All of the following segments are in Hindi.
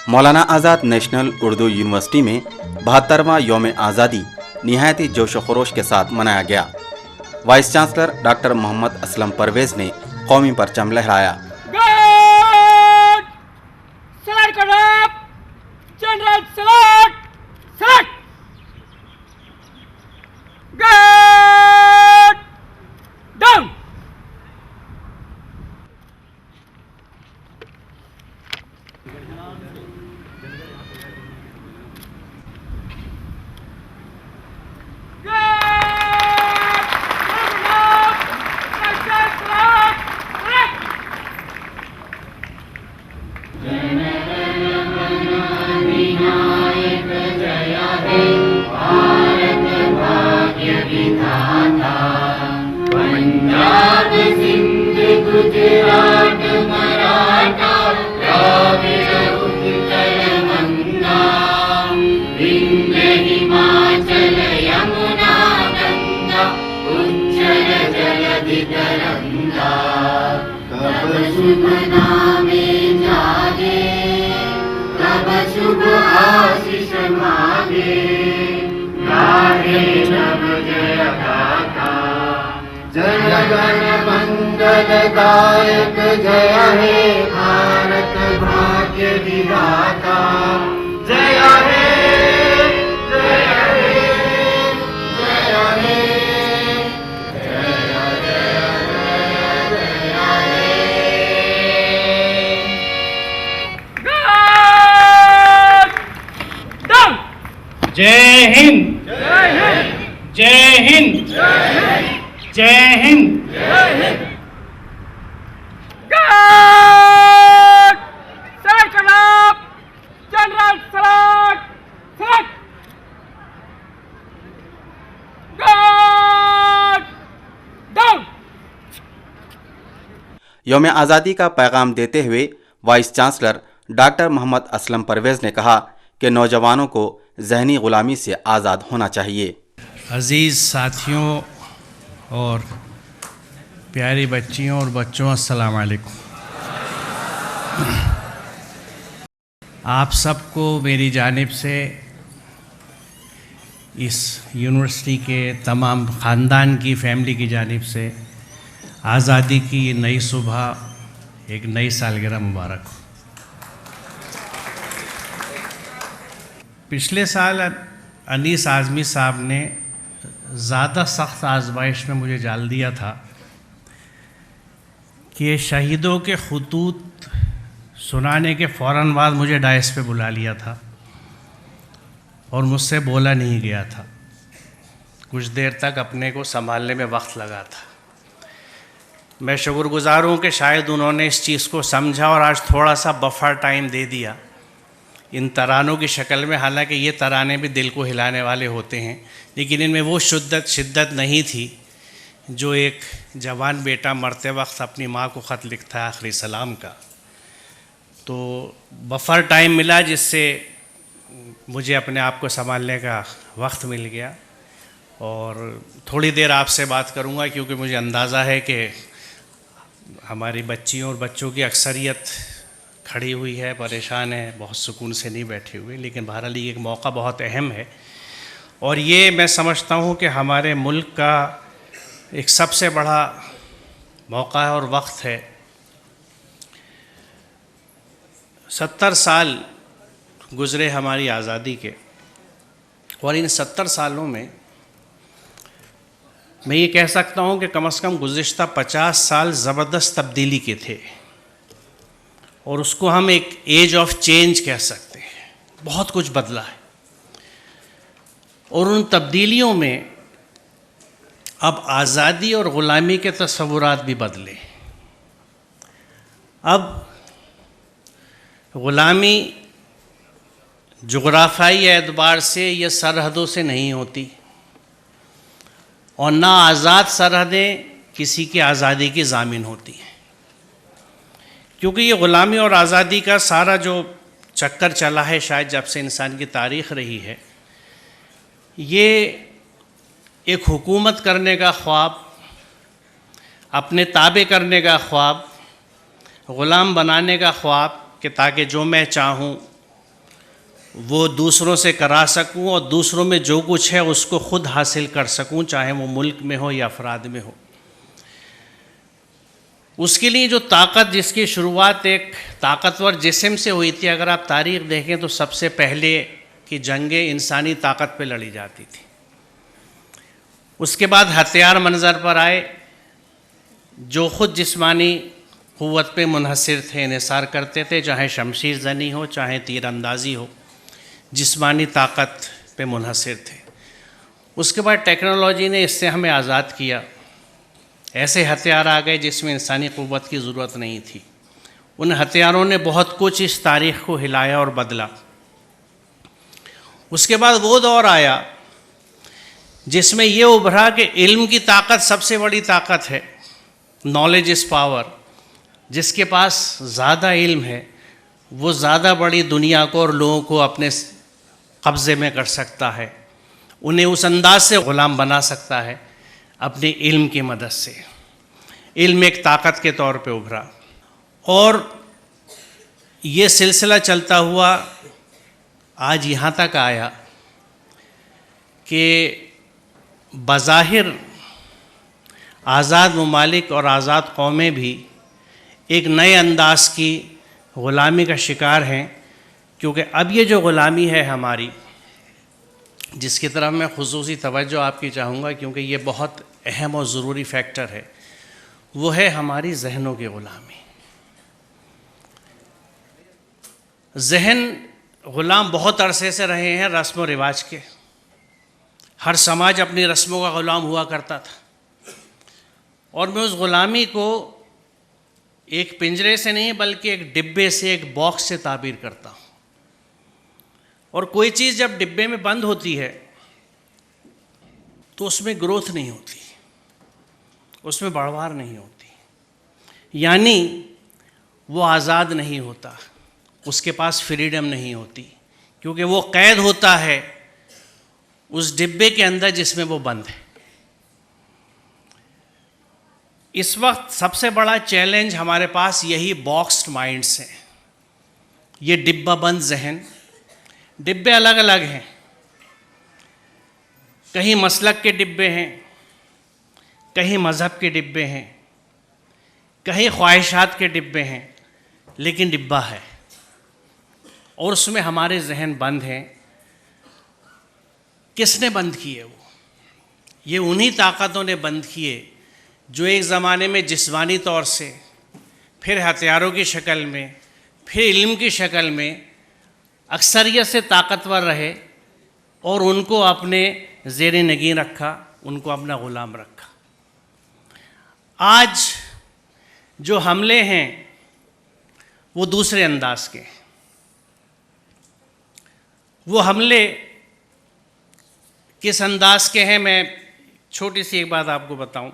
मौलाना आज़ाद नेशनल उर्दू यूनिवर्सिटी में 72वां यौम आज़ादी निहायत ही जोश खरोश के साथ मनाया गया। Vice chancellor doctor Mohammad Aslam Parvez ने कौमी परचम लहराया। शुभ नामे जागे, तब शुभ आशीष मागे, गाहे नव जय गाथा। जय गण मंगलदायक जय हे भारत भाग्य विधाता। जय हे जय हे जय हे जय हिंद, जय हिंद, जय हिंद, जय हिंद, जय हिंद। जनरल सलाट यौम आज़ादी का पैगाम देते हुए vice chancellor doctor Mohammad Aslam Parvez ने कहा कि नौजवानों को ज़हनी ग़ुलामी से आज़ाद होना चाहिए। अज़ीज़ साथियों और प्यारी बच्चियों और बच्चों, अस्सलाम वालेकुम। आप सबको मेरी जानिब से इस यूनिवर्सिटी के तमाम ख़ानदान की फैमिली की जानिब से आज़ादी की नई सुबह, एक नई सालगिरह मुबारक हो। पिछले साल अनीस आज़मी साहब ने ज़्यादा सख्त आजमाइश में मुझे डाल दिया था कि शहीदों के खुतूत सुनाने के फ़ौरन बाद मुझे डायस पे बुला लिया था और मुझसे बोला नहीं गया था। कुछ देर तक अपने को संभालने में वक्त लगा था। मैं शुक्रगुज़ार हूँ कि शायद उन्होंने इस चीज़ को समझा और आज थोड़ा सा बफर टाइम दे दिया इन तरानों की शक्ल में। हालांकि ये तराने भी दिल को हिलाने वाले होते हैं, लेकिन इनमें वो शिद्दत नहीं थी जो एक जवान बेटा मरते वक्त अपनी माँ को ख़त लिखता है आखिरी सलाम का। तो बफर टाइम मिला जिससे मुझे अपने आप को संभालने का वक्त मिल गया और थोड़ी देर आपसे बात करूँगा, क्योंकि मुझे अंदाज़ा है कि हमारी बच्चियों और बच्चों की अक्सरियत खड़ी हुई है, परेशान है, बहुत सुकून से नहीं बैठे हुए। लेकिन बहरहाल ये एक मौका बहुत अहम है और ये मैं समझता हूँ कि हमारे मुल्क का एक सबसे बड़ा मौका है और वक्त है। 70 साल गुज़रे हमारी आज़ादी के और इन 70 सालों में मैं ये कह सकता हूँ कि कम से कम गुज़िश्ता 50 साल ज़बरदस्त तब्दीली के थे और उसको हम एक एज ऑफ चेंज कह सकते हैं। बहुत कुछ बदला है और उन तब्दीलियों में अब आज़ादी और ग़ुलामी के तस्वुरात भी बदले। अब ग़ुलामी जुग़राफ़ाई एतबार से या सरहदों से नहीं होती और ना आज़ाद सरहदें किसी की आज़ादी की ज़ामिन होती हैं। क्योंकि ये ग़ुलामी और आज़ादी का सारा जो चक्कर चला है शायद जब से इंसान की तारीख़ रही है, ये एक हुकूमत करने का ख्वाब, अपने ताबे करने का ख्वाब, ग़ुलाम बनाने का ख्वाब कि ताकि जो मैं चाहूँ वो दूसरों से करा सकूँ और दूसरों में जो कुछ है उसको ख़ुद हासिल कर सकूँ, चाहे वो मुल्क में हो या अफराद में हो। उसके लिए जो ताकत, जिसकी शुरुआत एक ताकतवर जिस्म से हुई थी, अगर आप तारीख़ देखें तो सबसे पहले की जंगें इंसानी ताकत पे लड़ी जाती थी। उसके बाद हथियार मंजर पर आए जो ख़ुद जिस्मानी क़ुव्वत पे मुनहसर थे, इन्हिसार करते थे, चाहे शमशीर ज़नी हो चाहे तीरंदाजी हो, जिस्मानी ताकत पे मुनहसर थे। उसके बाद टेक्नोलॉजी ने इससे हमें आज़ाद किया, ऐसे हथियार आ गए जिसमें इंसानी क़ुव्वत की ज़रूरत नहीं थी। उन हथियारों ने बहुत कुछ इस तारीख़ को हिलाया और बदला। उसके बाद वो दौर आया जिसमें ये उभरा कि इल्म की ताकत सबसे बड़ी ताकत है, नॉलेज इज़ पावर। जिसके पास ज़्यादा इल्म है वो ज़्यादा बड़ी दुनिया को और लोगों को अपने कब्ज़े में कर सकता है, उन्हें उस अंदाज से ग़ुलाम बना सकता है अपने इल्म की मदद से। इल्म एक ताकत के तौर पे उभरा और ये सिलसिला चलता हुआ आज यहाँ तक आया कि बज़ाहिर आज़ाद ममालिक और आज़ाद कौमें भी एक नए अंदाज की ग़ुलामी का शिकार हैं, क्योंकि अब ये जो ग़ुलामी है हमारी, जिसकी तरफ मैं खुसूसी तवज्जो आपकी चाहूँगा क्योंकि ये बहुत अहम और ज़रूरी फैक्टर है, वो है हमारी जहनों की ग़ुलामी। जहन ग़ुलाम बहुत अरसे से रहे हैं रस्म व रिवाज के। हर समाज अपनी रस्मों का ग़ुलाम हुआ करता था और मैं उस ग़ुलामी को एक पिंजरे से नहीं बल्कि एक डिब्बे से, एक बॉक्स से ताबीर करता हूँ। और कोई चीज़ जब डिब्बे में बंद होती है तो उसमें ग्रोथ नहीं होती, उसमें बढ़वार नहीं होती, यानी वो आज़ाद नहीं होता, उसके पास फ्रीडम नहीं होती, क्योंकि वो कैद होता है उस डिब्बे के अंदर जिसमें वो बंद है। इस वक्त सबसे बड़ा चैलेंज हमारे पास यही बॉक्स्ड माइंड्स हैं, ये डिब्बा बंद जहन। डिब्बे अलग अलग हैं, कहीं मसलक के डिब्बे हैं, कहीं मज़हब के डिब्बे हैं, कहीं ख्वाहिशात के डिब्बे हैं, लेकिन डिब्बा है और उसमें हमारे जहन बंद हैं। किसने बंद किए? वो ये उन्हीं ताकतों ने बंद किए जो एक ज़माने में जिस्मानी तौर से, फिर हथियारों की शक्ल में, फिर इल्म की शक्ल में अक्सरियत से ताकतवर रहे और उनको अपने ज़ेर नगीन रखा, उनको अपना ग़ुलाम रखा। आज जो हमले हैं वो दूसरे अंदाज के। वो हमले किस अंदाज के हैं, मैं छोटी सी एक बात आपको बताऊं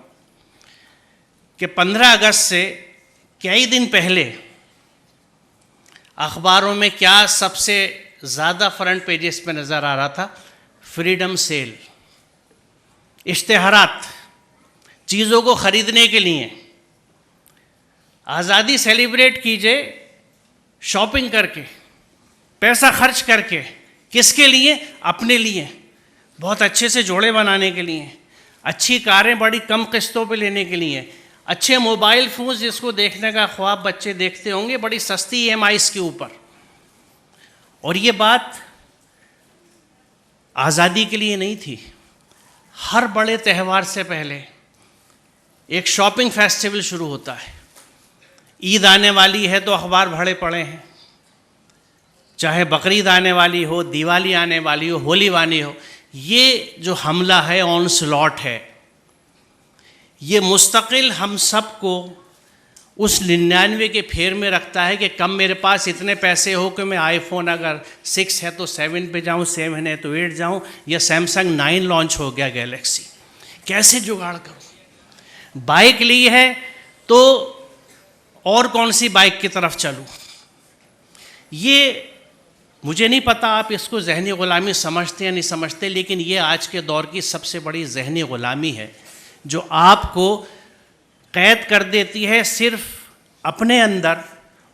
कि 15 अगस्त से कई दिन पहले अखबारों में क्या सबसे ज़्यादा फ्रंट पेजेस पे नज़र आ रहा था? फ्रीडम सेल, इश्तेहारात चीज़ों को ख़रीदने के लिए। आज़ादी सेलिब्रेट कीजिए शॉपिंग करके, पैसा खर्च करके। किसके लिए? अपने लिए, बहुत अच्छे से जोड़े बनाने के लिए, अच्छी कारें बड़ी कम किस्तों पे लेने के लिए, अच्छे मोबाइल फ़ोन जिसको देखने का ख्वाब बच्चे देखते होंगे बड़ी सस्ती EMIs के ऊपर। और ये बात आज़ादी के लिए नहीं थी। हर बड़े त्यौहार से पहले एक शॉपिंग फेस्टिवल शुरू होता है। ईद आने वाली है तो अखबार भरे पड़े हैं, चाहे बकरीद आने वाली हो, दिवाली आने वाली हो, होली वाली हो। ये जो हमला है, ऑनस्लॉट है, ये मुस्तकिल हम सबको उस 99 के फेर में रखता है कि कम मेरे पास इतने पैसे हो कि मैं आईफोन अगर 6 है तो 7 पे जाऊं, 7 है तो 8 जाऊं, या सैमसंग 9 लॉन्च हो गया गैलेक्सी, कैसे जुगाड़ करूं। बाइक ली है तो और कौन सी बाइक की तरफ चलूं। ये मुझे नहीं पता आप इसको ज़हनी ग़ुलामी समझते या नहीं समझते, लेकिन ये आज के दौर की सबसे बड़ी ज़हनी ग़ुलामी है जो आपको कैद कर देती है सिर्फ अपने अंदर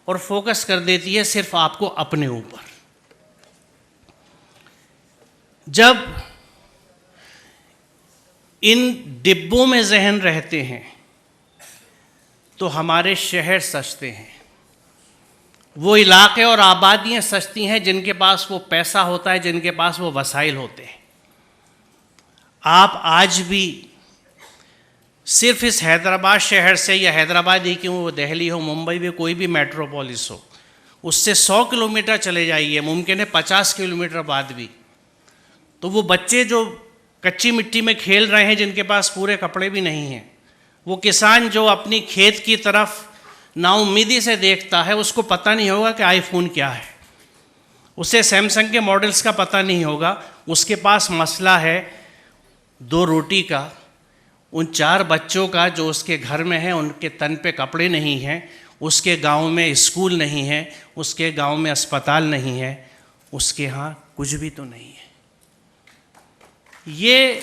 और फोकस कर देती है सिर्फ आपको अपने ऊपर। जब इन डिब्बों में जहन रहते हैं तो हमारे शहर सजते हैं, वो इलाके और आबादियां सजती हैं जिनके पास वो पैसा होता है, जिनके पास वो वसाइल होते हैं। आप आज भी सिर्फ इस हैदराबाद शहर से, या हैदराबाद ही क्यों, वो दिल्ली हो, मुंबई में कोई भी मेट्रोपोलिस हो, उससे 100 किलोमीटर चले जाइए, मुमकिन है 50 किलोमीटर बाद भी, तो वो बच्चे जो कच्ची मिट्टी में खेल रहे हैं, जिनके पास पूरे कपड़े भी नहीं हैं, वो किसान जो अपनी खेत की तरफ नाउम्मीदी से देखता है, उसको पता नहीं होगा कि आईफोन क्या है, उसे सैमसंग के मॉडल्स का पता नहीं होगा, उसके पास मसला है 2 रोटी का, उन 4 बच्चों का जो उसके घर में हैं, उनके तन पे कपड़े नहीं हैं, उसके गांव में स्कूल नहीं है, उसके गांव में अस्पताल नहीं है, उसके यहाँ कुछ भी तो नहीं है। ये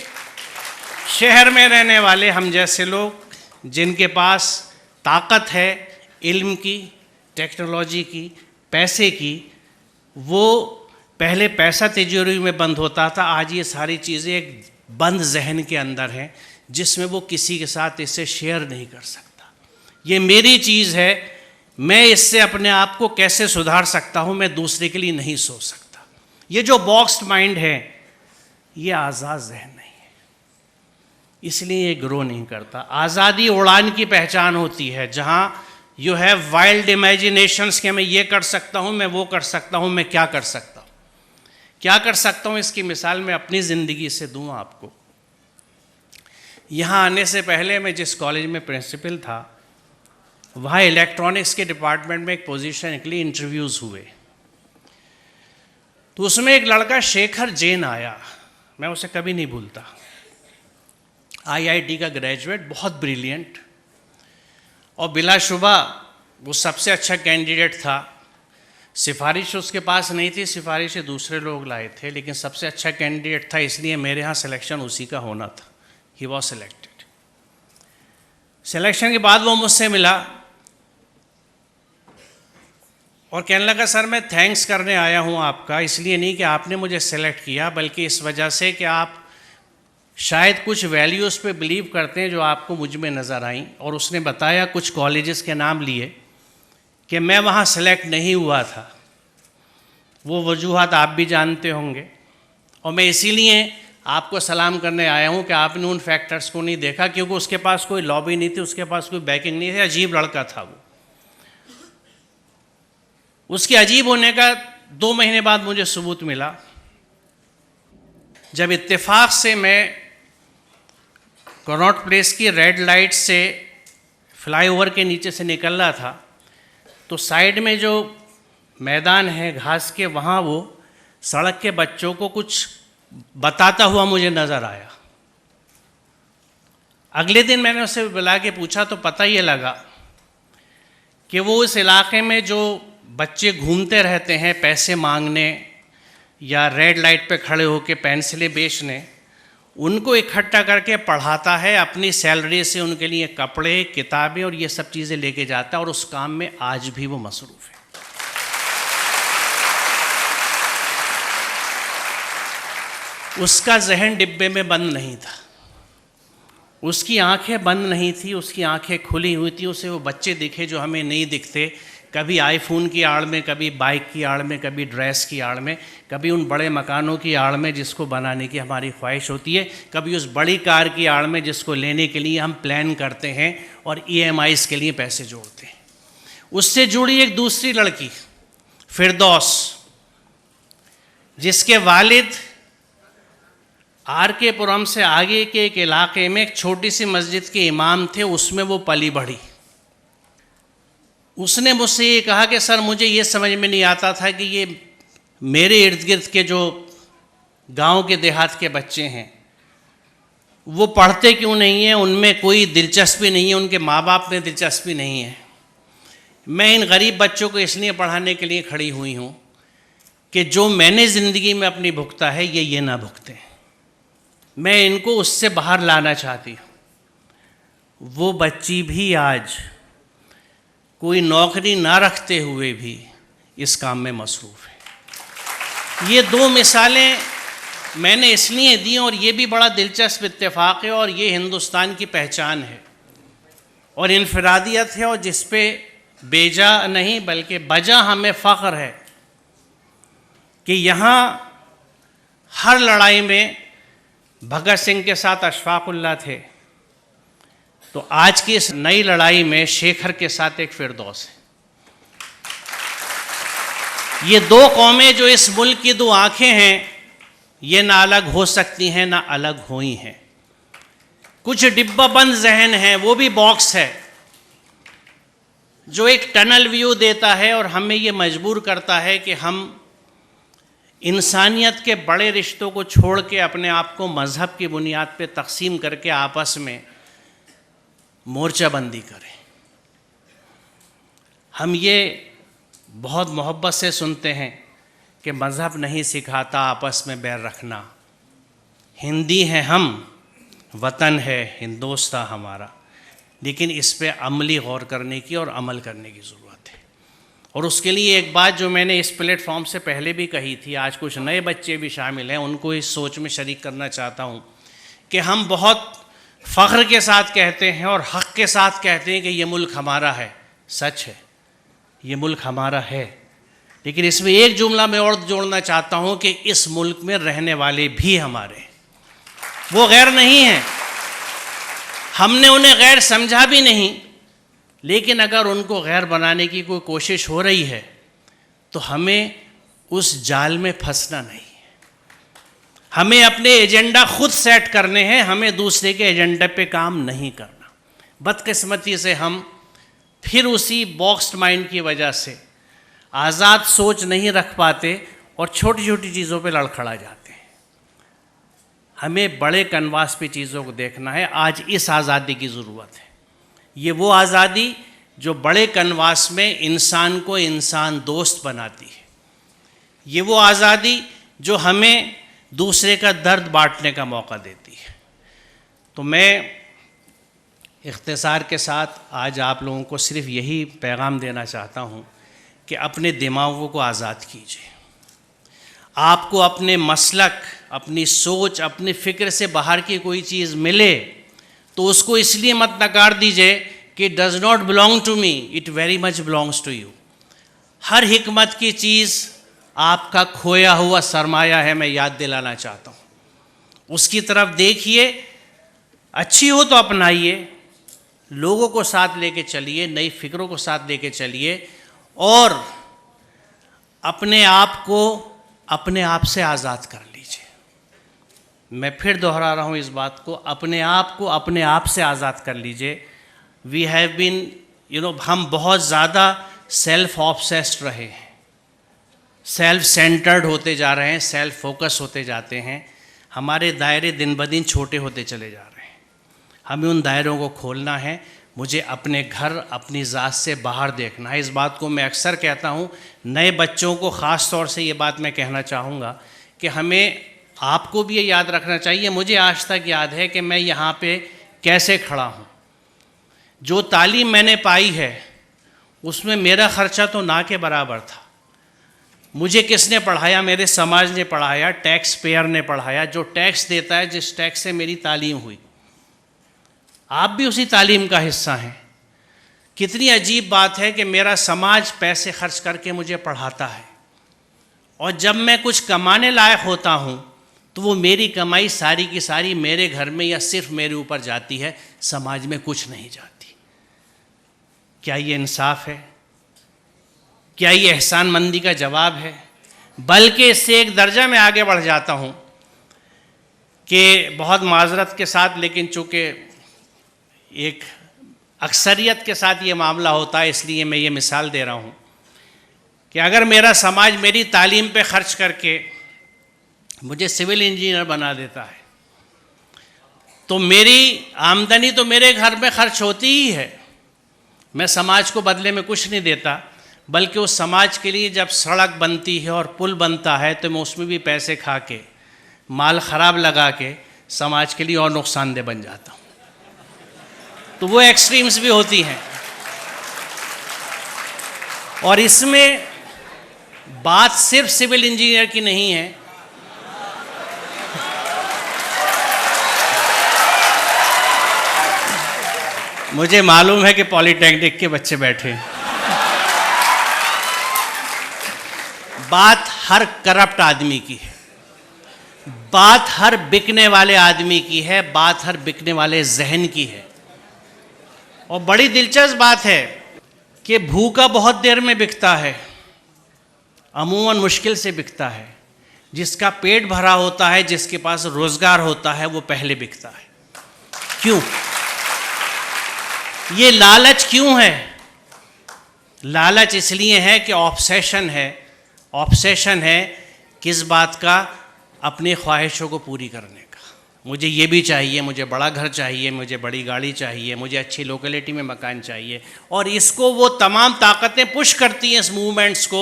शहर में रहने वाले हम जैसे लोग, जिनके पास ताकत है इल्म की, टेक्नोलॉजी की, पैसे की, वो पहले पैसा तिजोरी में बंद होता था, आज ये सारी चीज़ें एक बंद जहन के अंदर हैं जिसमें वो किसी के साथ इसे शेयर नहीं कर सकता। ये मेरी चीज़ है, मैं इससे अपने आप को कैसे सुधार सकता हूँ, मैं दूसरे के लिए नहीं सोच सकता। ये जो बॉक्स्ड माइंड है, ये आज़ाद जहन नहीं है, इसलिए ये ग्रो नहीं करता। आज़ादी उड़ान की पहचान होती है, जहाँ यू हैव वाइल्ड इमेजिनेशंस कि मैं ये कर सकता हूँ, मैं वो कर सकता हूँ, मैं क्या कर सकता हूँ, क्या कर सकता हूँ। इसकी मिसाल मैं अपनी ज़िंदगी से दूँ आपको। यहाँ आने से पहले मैं जिस कॉलेज में प्रिंसिपल था, वहाँ इलेक्ट्रॉनिक्स के डिपार्टमेंट में एक पोजीशन के लिए इंटरव्यूज़ हुए, तो उसमें एक लड़का शेखर जैन आया, मैं उसे कभी नहीं भूलता। IIT का ग्रेजुएट, बहुत ब्रिलियंट, और बिलाशुबा वो सबसे अच्छा कैंडिडेट था। सिफारिश उसके पास नहीं थी, सिफारिशें दूसरे लोग लाए थे, लेकिन सबसे अच्छा कैंडिडेट था, इसलिए मेरे यहाँ सिलेक्शन उसी का होना था। He was selected. सिलेक्शन के बाद वो मुझसे मिला और कहने लगा, सर मैं थैंक्स करने आया हूँ आपका, इसलिए नहीं कि आपने मुझे सेलेक्ट किया, बल्कि इस वजह से कि आप शायद कुछ वैल्यूज़ पे बिलीव करते हैं जो आपको मुझ में नज़र आई। और उसने बताया कुछ कॉलेजेस के नाम लिए कि मैं वहाँ सेलेक्ट नहीं हुआ था, वो वजूहात आप भी जानते होंगे, और मैं इसीलिए आपको सलाम करने आया हूँ कि आपने उन फैक्टर्स को नहीं देखा, क्योंकि उसके पास कोई लॉबी नहीं थी, उसके पास कोई बैकिंग नहीं थी, अजीब लड़का था वो। उसके अजीब होने का 2 महीने बाद मुझे सबूत मिला, जब इत्तेफाक से मैं कनॉट प्लेस की रेड लाइट से फ्लाईओवर के नीचे से निकल रहा था, तो साइड में जो मैदान है घास के, वहाँ वो सड़क के बच्चों को कुछ बताता हुआ मुझे नज़र आया। अगले दिन मैंने उससे बुला के पूछा तो पता ये लगा कि वो इस इलाके में जो बच्चे घूमते रहते हैं पैसे मांगने या रेड लाइट पे खड़े होकर पेंसिलें बेचने, उनको इकट्ठा करके पढ़ाता है, अपनी सैलरी से उनके लिए कपड़े, किताबें और ये सब चीज़ें लेके जाता है, और उस काम में आज भी वो मसरूफ़ है। उसका जहन डिब्बे में बंद नहीं था, उसकी आंखें बंद नहीं थी, उसकी आंखें खुली हुई थी। उसे वो बच्चे दिखे जो हमें नहीं दिखते, कभी आईफोन की आड़ में, कभी बाइक की आड़ में, कभी ड्रेस की आड़ में, कभी उन बड़े मकानों की आड़ में जिसको बनाने की हमारी ख्वाहिश होती है, कभी उस बड़ी कार की आड़ में जिसको लेने के लिए हम प्लान करते हैं और EMIs के लिए पैसे जोड़ते हैं। उससे जुड़ी एक दूसरी लड़की फिरदौस, जिसके वालिद RK पुरम से आगे के एक इलाके में एक छोटी सी मस्जिद के इमाम थे, उसमें वो पली बढ़ी। उसने मुझसे ये कहा कि सर मुझे ये समझ में नहीं आता था कि ये मेरे इर्द गिर्द के जो गांव के देहात के बच्चे हैं वो पढ़ते क्यों नहीं हैं, उनमें कोई दिलचस्पी नहीं है, उनके माँ बाप में दिलचस्पी नहीं है। मैं इन गरीब बच्चों को इसलिए पढ़ाने के लिए खड़ी हुई हूँ कि जो मैंने ज़िंदगी में अपनी भुगता है ये ना भुगतें। मैं इनको उससे बाहर लाना चाहती हूँ। वो बच्ची भी आज कोई नौकरी ना रखते हुए भी इस काम में मसरूफ़ है। ये दो मिसालें मैंने इसलिए दी और ये भी बड़ा दिलचस्प इत्तेफाक है और ये हिंदुस्तान की पहचान है और इनफरादियत है और जिस पे बेजा नहीं बल्कि बजा हमें फ़ख्र है कि यहाँ हर लड़ाई में भगत सिंह के साथ अशफाकुल्लाह थे, तो आज की इस नई लड़ाई में शेखर के साथ एक फिरदौस है। ये दो कौमें जो इस मुल्क की दो आंखें हैं, ये ना अलग हो सकती हैं ना अलग हुई हैं। कुछ डिब्बाबंद जहन है, वो भी बॉक्स है जो एक टनल व्यू देता है और हमें ये मजबूर करता है कि हम इंसानियत के बड़े रिश्तों को छोड़ के अपने आप को मज़हब की बुनियाद पे तकसीम करके आपस में मोर्चाबंदी करें। हम ये बहुत मोहब्बत से सुनते हैं कि मज़हब नहीं सिखाता आपस में बैर रखना। हिंदी हैं हम, वतन है हिंदोस्तान हमारा, लेकिन इस पे अमली गौर करने की और अमल करने की ज़रूरत है। और उसके लिए एक बात जो मैंने इस प्लेटफॉर्म से पहले भी कही थी, आज कुछ नए बच्चे भी शामिल हैं, उनको इस सोच में शरीक करना चाहता हूँ कि हम बहुत फ़ख्र के साथ कहते हैं और हक़ के साथ कहते हैं कि ये मुल्क हमारा है। सच है, ये मुल्क हमारा है, लेकिन इसमें एक जुमला मैं और जोड़ना चाहता हूँ कि इस मुल्क में रहने वाले भी हमारे हैं, वो गैर नहीं हैं। हमने उन्हें गैर समझा भी नहीं, लेकिन अगर उनको गैर बनाने की कोई कोशिश हो रही है तो हमें उस जाल में फंसना नहीं है। हमें अपने एजेंडा खुद सेट करने हैं, हमें दूसरे के एजेंडे पे काम नहीं करना। बदकिस्मती से हम फिर उसी बॉक्स्ड माइंड की वजह से आज़ाद सोच नहीं रख पाते और छोटी छोटी चीज़ों पे लड़खड़ा जाते हैं। हमें बड़े कनवास पे चीज़ों को देखना है। आज इस आज़ादी की ज़रूरत है। ये वो आज़ादी जो बड़े कनवास में इंसान को इंसान दोस्त बनाती है। ये वो आज़ादी जो हमें दूसरे का दर्द बांटने का मौका देती है। तो मैं इख्तिसार के साथ आज आप लोगों को सिर्फ यही पैगाम देना चाहता हूँ कि अपने दिमागों को आज़ाद कीजिए। आपको अपने मसलक, अपनी सोच, अपनी फ़िक्र से बाहर की कोई चीज़ मिले तो उसको इसलिए मत नकार दीजिए कि does not belong to me, it very much belongs to you. हर हिकमत की चीज़ आपका खोया हुआ सरमाया है, मैं याद दिलाना चाहता हूँ। उसकी तरफ देखिए, अच्छी हो तो अपनाइए, लोगों को साथ लेके चलिए, नई फिक्रों को साथ लेके चलिए और अपने आप को अपने आप से आज़ाद कर लीजिए। मैं फिर दोहरा रहा हूँ इस बात को, अपने आप को अपने आप से आज़ाद कर लीजिए। वी हैव बीन हम बहुत ज़्यादा सेल्फ ऑब्सेस्ड रहे हैं, सेल्फ सेंटर्ड होते जा रहे हैं, सेल्फ फोकस होते जाते हैं। हमारे दायरे दिन ब दिन छोटे होते चले जा रहे हैं। हमें उन दायरों को खोलना है। मुझे अपने घर, अपनी ज़ात से बाहर देखना है। इस बात को मैं अक्सर कहता हूँ, नए बच्चों को ख़ास तौर से ये बात मैं कहना चाहूँगा कि हमें, आपको भी ये याद रखना चाहिए। मुझे आज तक याद है कि मैं यहाँ पे कैसे खड़ा हूँ। जो तालीम मैंने पाई है उसमें मेरा ख़र्चा तो ना के बराबर था। मुझे किसने पढ़ाया? मेरे समाज ने पढ़ाया, टैक्स पेयर ने पढ़ाया, जो टैक्स देता है, जिस टैक्स से मेरी तालीम हुई। आप भी उसी तालीम का हिस्सा हैं। कितनी अजीब बात है कि मेरा समाज पैसे खर्च करके मुझे पढ़ाता है और जब मैं कुछ कमाने लायक होता हूँ तो वो मेरी कमाई सारी की सारी मेरे घर में या सिर्फ मेरे ऊपर जाती है, समाज में कुछ नहीं जाती। क्या ये इंसाफ है? क्या ये एहसानमंदी का जवाब है? बल्कि इससे एक दर्जा में आगे बढ़ जाता हूँ कि बहुत माजरत के साथ, लेकिन चूँकि एक अक्सरियत के साथ ये मामला होता है, इसलिए मैं ये मिसाल दे रहा हूँ कि अगर मेरा समाज मेरी तालीम पे खर्च करके मुझे सिविल इंजीनियर बना देता है तो मेरी आमदनी तो मेरे घर में खर्च होती ही है मैं समाज को बदले में कुछ नहीं देता, बल्कि उस समाज के लिए जब सड़क बनती है और पुल बनता है तो मैं उसमें भी पैसे खा के, माल ख़राब लगा के समाज के लिए और नुकसानदेह बन जाता हूँ। तो वो एक्सट्रीम्स भी होती हैं। और इसमें बात सिर्फ सिविल इंजीनियर की नहीं है, मुझे मालूम है कि पॉलिटेक्निक के बच्चे बैठे हैं। बात हर करप्ट आदमी की है, बात हर बिकने वाले आदमी की है, बात हर बिकने वाले जहन की है। और बड़ी दिलचस्प बात है कि भूखा बहुत देर में बिकता है, अमूमन मुश्किल से बिकता है। जिसका पेट भरा होता है, जिसके पास रोजगार होता है, वो पहले बिकता है। क्यों? ये लालच क्यों है? लालच इसलिए है कि ऑब्सेशन है। ऑब्सेशन है किस बात का? अपनी ख्वाहिशों को पूरी करने का। मुझे ये भी चाहिए, मुझे बड़ा घर चाहिए, मुझे बड़ी गाड़ी चाहिए, मुझे अच्छी लोकेलिटी में मकान चाहिए। और इसको वो तमाम ताकतें पुश करती हैं, इस मूवमेंट्स को,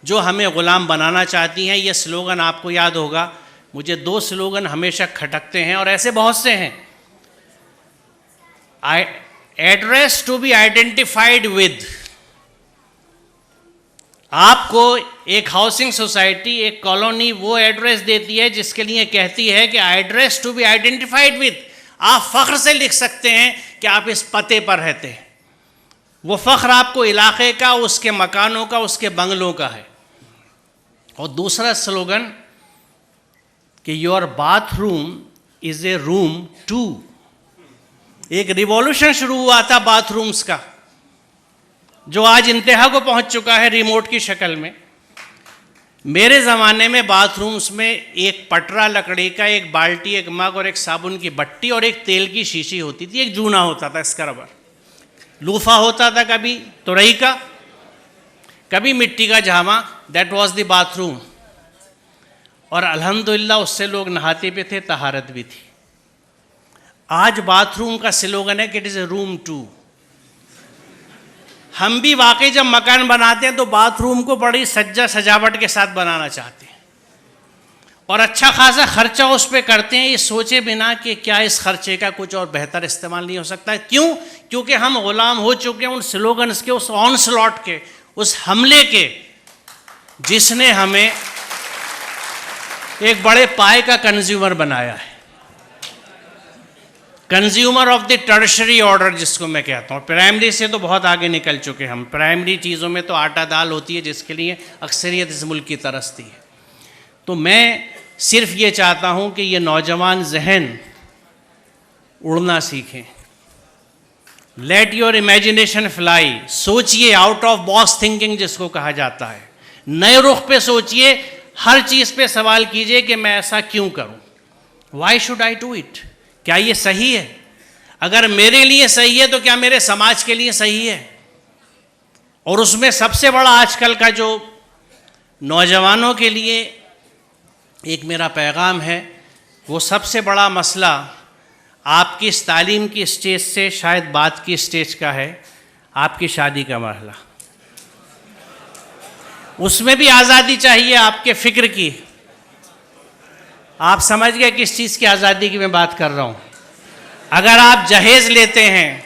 जो हमें ग़ुलाम बनाना चाहती हैं। ये स्लोगन आपको याद होगा, मुझे 2 स्लोगन हमेशा खटकते हैं और ऐसे बहुत से हैं। Address to be identified with. आपको एक हाउसिंग सोसाइटी, एक कॉलोनी वो एड्रेस देती है जिसके लिए कहती है कि address to be identified with. आप फ़ख्र से लिख सकते हैं कि आप इस पते पर रहते हैं। वो फ़ख्र आपको इलाके का, उसके मकानों का, उसके बंगलों का है। और दूसरा स्लोगन कि your bathroom is a room too. एक रिवॉल्यूशन शुरू हुआ था बाथरूम्स का, जो आज इंतहा को पहुंच चुका है रिमोट की शक्ल में। मेरे ज़माने में बाथरूम्स में एक पटरा लकड़ी का, एक बाल्टी, एक मग और एक साबुन की बट्टी और एक तेल की शीशी होती थी। एक जूना होता था, स्क्रबर, लूफा होता था, कभी तुरई का, कभी मिट्टी का झामा। That was the bathroom. और अल्हम्दुलिल्लाह उससे लोग नहाते भी थे, तहारत भी थी। आज बाथरूम का स्लोगन है कि it is a room too. हम भी वाकई जब मकान बनाते हैं तो बाथरूम को बड़ी सजावट के साथ बनाना चाहते हैं और अच्छा खासा खर्चा उस पर करते हैं, ये सोचे बिना कि क्या इस खर्चे का कुछ और बेहतर इस्तेमाल नहीं हो सकता। क्यों? क्योंकि हम गुलाम हो चुके हैं उन स्लोगन्स के, उस ऑनस्लॉट के, उस हमले के, जिसने हमें एक बड़े पाए का कंज्यूमर बनाया है। Consumer of the tertiary order जिसको मैं कहता हूँ। प्राइमरी से तो बहुत आगे निकल चुके हम। प्राइमरी चीज़ों में तो आटा दाल होती है जिसके लिए अक्सरियत इस मुल्क की तरसती है। तो मैं सिर्फ ये चाहता हूँ कि ये नौजवान जहन उड़ना सीखें। Let your imagination fly. सोचिए, आउट ऑफ बॉक्स थिंकिंग जिसको कहा जाता है। नए रुख पे सोचिए, हर चीज़ पे सवाल कीजिए कि मैं ऐसा क्यों करूँ, why should I do it. क्या ये सही है? अगर मेरे लिए सही है तो क्या मेरे समाज के लिए सही है? और उसमें सबसे बड़ा आजकल का जो नौजवानों के लिए एक मेरा पैगाम है, वो सबसे बड़ा मसला आपकी इस तालीम की स्टेज से शायद बात की स्टेज का है, आपकी शादी का मरहला। उसमें भी आज़ादी चाहिए आपके फ़िक्र की। आप समझ गए किस चीज़ की आज़ादी की मैं बात कर रहा हूँ। अगर आप जहेज़ लेते हैं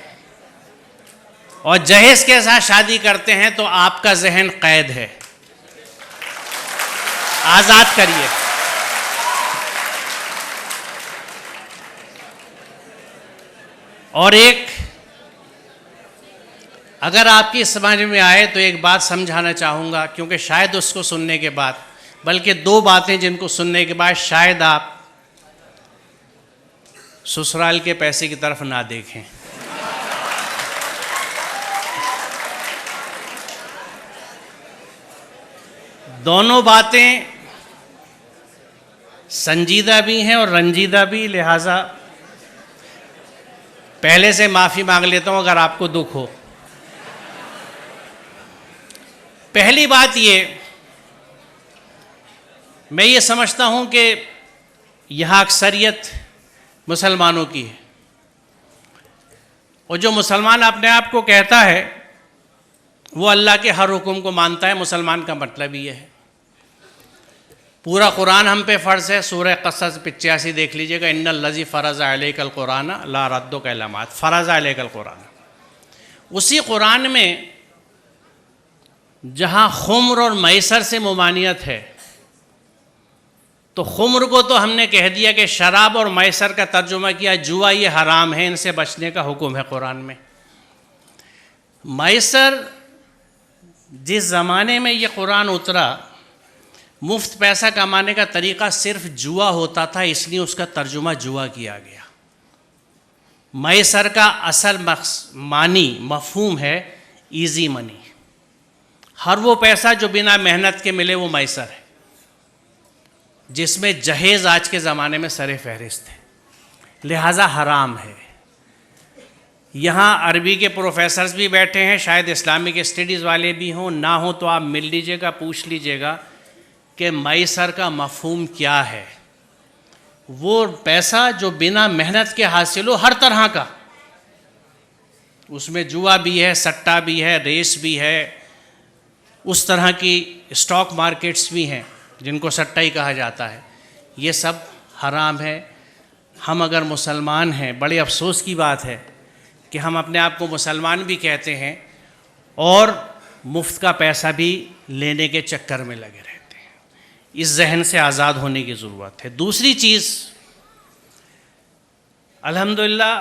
और जहेज़ के साथ शादी करते हैं तो आपका जहन कैद है। आज़ाद करिए। और एक, अगर आपकी समझ में आए तो एक बात समझाना चाहूँगा, क्योंकि शायद उसको सुनने के बाद, बल्कि 2 बातें जिनको सुनने के बाद शायद आप ससुराल के पैसे की तरफ ना देखें। दोनों बातें संजीदा भी हैं और रंजीदा भी, लिहाजा पहले से माफ़ी मांग लेता हूँ अगर आपको दुख हो। पहली बात ये, मैं ये समझता हूँ कि यहाँ अक्सरियत मुसलमानों की है और जो मुसलमान अपने आप को कहता है वो अल्लाह के हर हुक्म को मानता है। मुसलमान का मतलब ये है। पूरा कुरान हम पे फ़र्ज़ है। सूरह क़सस 85 देख लीजिएगा, इन्नल लज़ी फ़रज़ अलैकल कुरान ला रद्दु कलमात, फ़रज़ अलैकल कुरान। उसी कुरान में जहाँ खुम्र और मैसर से मुमानियत है, तो खुम्र को तो हमने कह दिया कि शराब, और मैसर का तर्जुमा किया जुआ, ये हराम है, इनसे बचने का हुक्म है कुरान में। मैसर, जिस ज़माने में ये कुरान उतरा, मुफ्त पैसा कमाने का तरीक़ा सिर्फ जुआ होता था, इसलिए उसका तर्जुमा जुआ किया गया। मैसर का असल मानी मफ़हूम है ईज़ी मनी। हर वो पैसा जो बिना मेहनत के मिले वो मैसर है, जिसमें जहेज़ आज के ज़माने में सरे फहरिस्त है, लिहाजा हराम है। यहाँ अरबी के प्रोफेसर्स भी बैठे हैं, शायद इस्लामिक स्टडीज़ वाले भी हों, ना हो तो आप मिल लीजिएगा, पूछ लीजिएगा कि मैसर का मफ़हूम क्या है। वो पैसा जो बिना मेहनत के हासिल हो, हर तरह का, उसमें जुआ भी है, सट्टा भी है, रेस भी है, उस तरह की स्टॉक मार्केट्स भी हैं जिनको सट्टा ही कहा जाता है, ये सब हराम है। हम अगर मुसलमान हैं, बड़े अफसोस की बात है कि हम अपने आप को मुसलमान भी कहते हैं और मुफ्त का पैसा भी लेने के चक्कर में लगे रहते हैं। इस जहन से आज़ाद होने की ज़रूरत है। दूसरी चीज़, अल्हम्दुलिल्लाह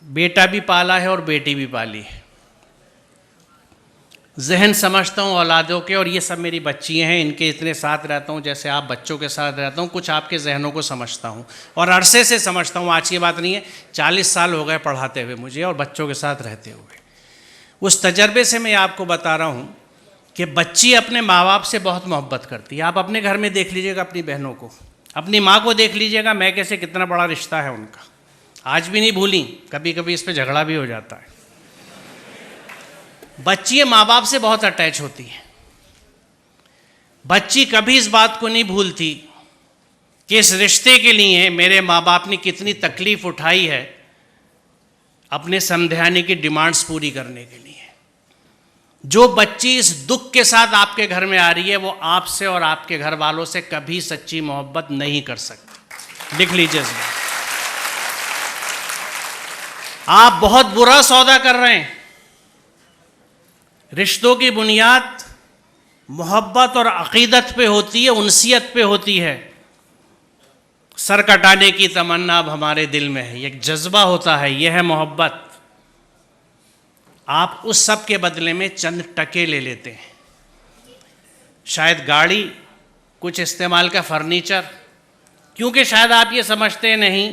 बेटा भी पाला है और बेटी भी पाली है। जहन समझता हूँ औलादों के, और ये सब मेरी बच्चियाँ हैं, इनके इतने साथ रहता हूँ जैसे आप बच्चों के साथ रहता हूँ। कुछ आपके जहनों को समझता हूँ और अरसे से समझता हूँ, आज की बात नहीं है, 40 साल हो गए पढ़ाते हुए मुझे और बच्चों के साथ रहते हुए। उस तजर्बे से मैं आपको बता रहा हूँ कि बच्ची अपने माँ बाप से बहुत मोहब्बत करती है। आप अपने घर में देख लीजिएगा, अपनी बहनों को, अपनी माँ को देख लीजिएगा, मैं कैसे कितना बड़ा रिश्ता है उनका, आज भी नहीं भूली। कभी कभी इस पर झगड़ा भी हो जाता है। बच्ची माँ बाप से बहुत अटैच होती है। बच्ची कभी इस बात को नहीं भूलती कि इस रिश्ते के लिए मेरे माँ बाप ने कितनी तकलीफ़ उठाई है अपने समझाने की डिमांड्स पूरी करने के लिए। जो बच्ची इस दुख के साथ आपके घर में आ रही है, वो आपसे और आपके घर वालों से कभी सच्ची मोहब्बत नहीं कर सकती। लिख लीजिए इस बात। आप बहुत बुरा सौदा कर रहे हैं। रिश्तों की बुनियाद मोहब्बत और अक़ीदत पे होती है, उनसियत पे होती है। सर कटाने की तमन्ना अब हमारे दिल में है, एक जज्बा होता है, यह है मोहब्बत। आप उस सब के बदले में चंद टके ले लेते हैं, शायद गाड़ी, कुछ इस्तेमाल का फर्नीचर, क्योंकि शायद आप ये समझते नहीं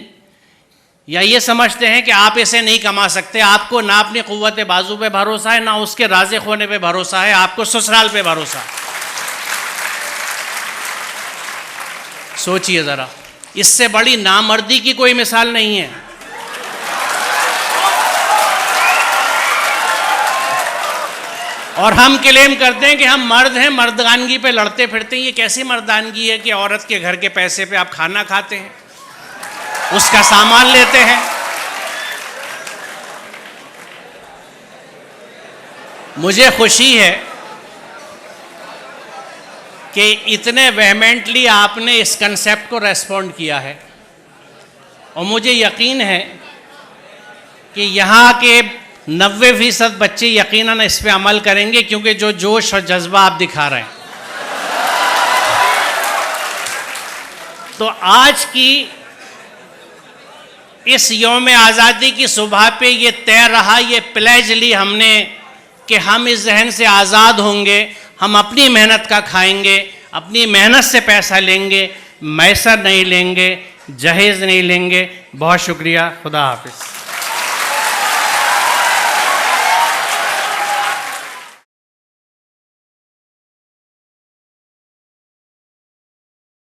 या ये समझते हैं कि आप इसे नहीं कमा सकते। आपको ना अपनी क़ुव्वत बाजू पे भरोसा है, ना उसके राज़िक़ होने पे भरोसा है, आपको ससुराल पे भरोसा है। सोचिए ज़रा, इससे बड़ी नामर्दी की कोई मिसाल नहीं है। और हम क्लेम करते हैं कि हम मर्द हैं, मर्दानगी पे लड़ते फिरते हैं। ये कैसी मर्दानगी है कि औरत के घर के पैसे पे आप खाना खाते हैं, उसका सामान लेते हैं। मुझे खुशी है कि इतने वेहमेंटली आपने इस कंसेप्ट को रेस्पॉन्ड किया है, और मुझे यकीन है कि यहाँ के 90% बच्चे यकीनन इस पे अमल करेंगे, क्योंकि जो जोश और जज्बा आप दिखा रहे हैं। तो आज की इस यौम आज़ादी की सुबह पे ये तय रहा, ये प्लेज ली हमने कि हम इस जहन से आज़ाद होंगे, हम अपनी मेहनत का खाएंगे, अपनी मेहनत से पैसा लेंगे, मैसर नहीं लेंगे, जहेज़ नहीं लेंगे। बहुत शुक्रिया, खुदा हाफिज़।